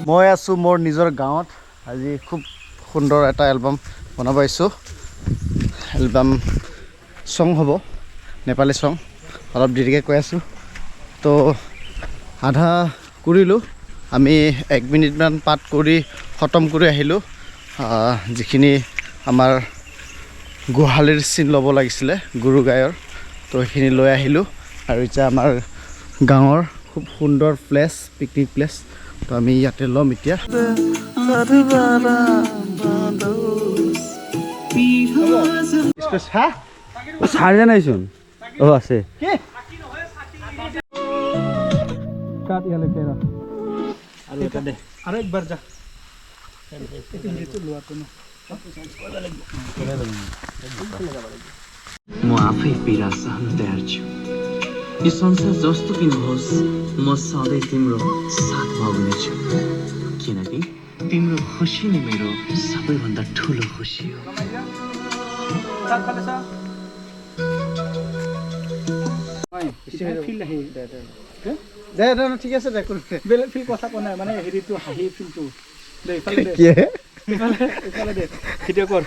মই আছোঁ মোৰ নিজৰ গাঁৱত আজি খুব সুন্দৰ এটা এলবাম বনাব আহিছোঁ এলবাম সং হ'ব নেপালী সং অলপ দেৰিকৈ কৈ আছোঁ তো আধা কৰিলোঁ আমি 1 মিনিটমান পাঠ কৰি খতম কৰি আহিলোঁ যিখিনি আমাৰ গোহালিৰ চিন ল'ব লাগিছিলে গুৰু গায়ৰ তো সেইখিনি লৈ আহিলোঁ আৰু এতিয়া আমাৰ গাঁৱৰ খুব সুন্দৰ প্লেচ পিকনিক প্লেচ তো আমি ইয়াতে ল'ম এতিয়া সারজা নাইছুন ও আছে আরেকবার যা म आफै पीडा सहन तयार छु यो संसार जस्तो किन होस् म सधैँ तिम्रो साथमा हुनेछु किनकि तिम्रो खुसी नै मेरो सबैभन्दा ठुलो खुसी हो দে ঠিক আছে দে বেলেগ ফিল কথা কোৱা নাই মানে হেৰিটো হাঁহি ফিলটো দে ইফালে দে ইফালে দে ভিডিঅ' কৰ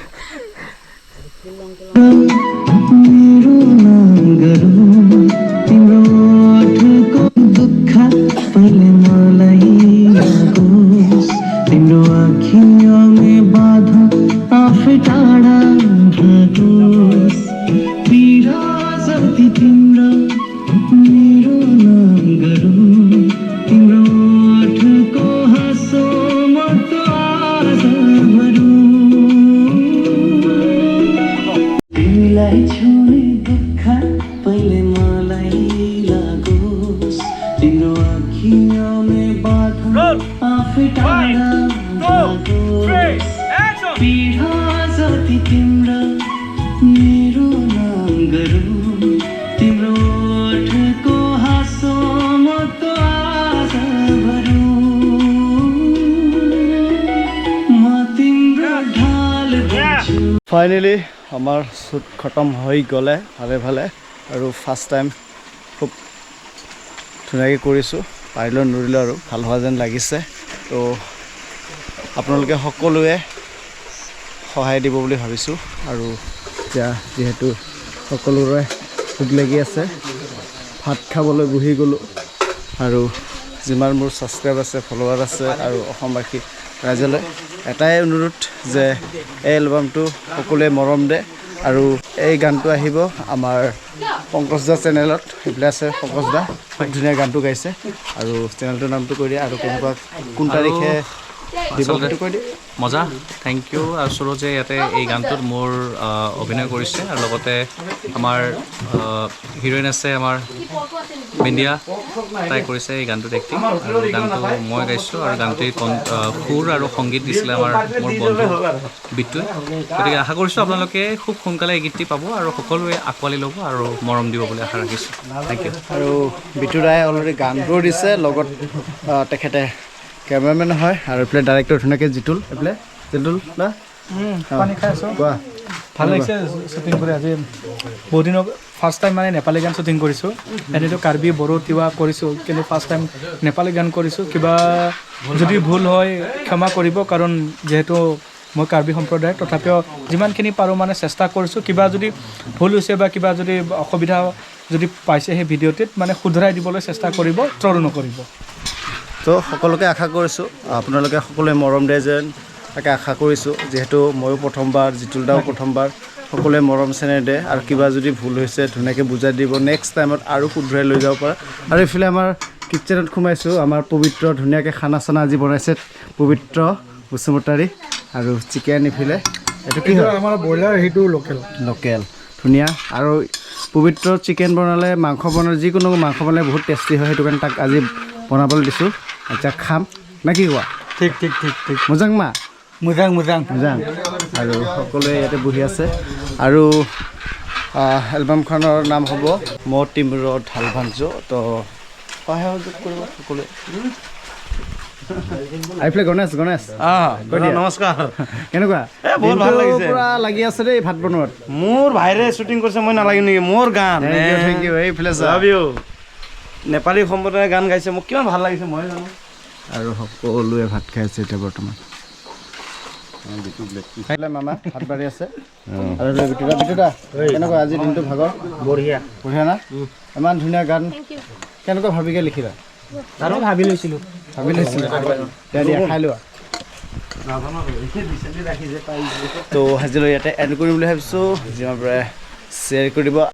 ফাইনেলি আমাৰ শ্বুট খতম হৈ গ'লে ভালে ভালে আৰু ফাৰ্ষ্ট টাইম খুব ধুনীয়াকৈ কৰিছোঁ পাৰিলেও নোৱাৰিলেও আৰু ভাল হোৱা যেন লাগিছে তো আপোনালোকে সকলোৱে সহায় দিব বুলি ভাবিছোঁ আৰু এতিয়া যিহেতু সকলোৰে ভোক লাগি আছে ভাত খাবলৈ বহি গ'লোঁ আৰু যিমান মোৰ ছাবস্ক্ৰাইব আছে ফলোৱাৰ আছে আৰু অসমবাসী ৰাইজলৈ এটাই অনুৰোধ যে এই এলবামটো সকলোৱে মৰম দে আৰু এই গানটো আহিব আমাৰ পংকজ দা চেনেলত সেইবিলাক আছে পংকজ দা খুব ধুনীয়া গানটো গাইছে আৰু চেনেলটোৰ নামটো কৈ দিয়ে আৰু কেনেকুৱা কোন তাৰিখে দিব সেইটো কৈ দিয়ে মজা থেংক ইউ আৰু সুৰজে ইয়াতে এই গানটোত মোৰ অভিনয় কৰিছে আৰু লগতে আমাৰ হিৰোইন আছে আমাৰ বিন্দিয়া তাই কৰিছে এই গানটোত এক্টিং আৰু গানটো মই গাইছোঁ আৰু গানটোৰ সুৰ আৰু সংগীত দিছিলে মোৰ বন্ধু বিটুৱে গতিকে আশা কৰিছোঁ আপোনালোকে খুব সোনকালে এই গীতটি পাব আৰু সকলোৱে আঁকোৱালি ল'ব আৰু মৰম দিব বুলি আশা ৰাখিছোঁ থেংক ইউ আৰু বিটু দাই অলৰেডি গানটোও দিছে লগত তেখেতে কেমেৰামেন হয় আৰু এইফালে ডাইৰেক্টৰ ধুনীয়াকৈ জিতুল এইফালে জিতুল না পানী খাই আছোঁ কোৱা ভাল লাগিছে শ্বুটিং কৰি আজি বহুত দিনৰ ফাৰ্ষ্ট টাইম মানে নেপালী গান শ্বুটিং কৰিছোঁ এনেইতো কাৰ্বি বড়ো তিৱা কৰিছোঁ কিন্তু ফাৰ্ষ্ট টাইম নেপালী গান কৰিছোঁ কিবা যদি ভুল হয় ক্ষমা কৰিব কাৰণ যিহেতু মই কাৰ্বি সম্প্ৰদায়ৰ তথাপিও যিমানখিনি পাৰোঁ মানে চেষ্টা কৰিছোঁ কিবা যদি ভুল হৈছে বা কিবা যদি অসুবিধা যদি পাইছে সেই ভিডিঅ'টিত মানে শুধৰাই দিবলৈ চেষ্টা কৰিব ট্ৰল নকৰিব তো সকলোকে আশা কৰিছোঁ আপোনালোকে সকলোৱে মৰম দিয়ে যেন তাকে আশা কৰিছোঁ যিহেতু ময়ো প্ৰথমবাৰ জিতুল দাও প্ৰথমবাৰ সকলোৱে মৰম চেনেহ দিয়ে আৰু কিবা যদি ভুল হৈছে ধুনীয়াকৈ বুজাই দিব নেক্সট টাইমত আৰু শুধৰাই লৈ যাব পাৰে আৰু এইফালে আমাৰ কিটচেনত সোমাইছোঁ আমাৰ পবিত্ৰ ধুনীয়াকৈ খানা চানা আজি বনাইছে পবিত্ৰ বসুমতাৰী আৰু চিকেন ইফালে এইটো কি হয় আমাৰ ব্ৰইলাৰ সেইটো লোকেল ধুনীয়া আৰু পবিত্ৰ চিকেন বনালে মাংস বনালে যিকোনো মাংস বনালে বহুত টেষ্টি হয় সেইটো কাৰণে তাক আজি বনাবলৈ দিছোঁ এতিয়া খাম নে কি কোৱা ঠিক ঠিক ঠিক ঠিক মোজাং মা মোজাং আৰু সকলোৱে ইয়াতে বহি আছে আৰু এলবামখনৰ নাম হ'ব ম তিम्रो ঢাল ভাঞ্জো তো সহযোগ কৰিব সকলোৱে আইফালে গণেশ নমস্কাৰ কেনেকুৱা বহুত ভাল লাগিছে পুৰা লাগি আছে দেই ভাত বনোৱাত মোৰ ভাইৰে শ্বুটিং কৰিছে মই নালাগিম নেকি মোৰ গান থেংক ইউ এইফালে নেপালী সম্প্ৰদায়ৰ গান গাইছে মোক কিমান ভাল লাগিছে মই জানো আৰু সকলোৱে ভাত খাই আছে এতিয়া বৰ্তমান খাইলে মামা ভাত বাঢ়ি আছে আৰু বিটুটা কেনেকুৱা আজি দিনটো ভাগৰ বঢ়িয়া না ইমান ধুনীয়া গান কেনেকুৱা ভাবিকে লিখিলা আৰু ভাবি লৈছিলোঁ দিয়া খাই লোৱা তো আজিলৈ ইয়াতে এণ্ড কৰিম বুলি ভাবিছোঁ যিমান পাৰে শ্বেয়াৰ কৰিব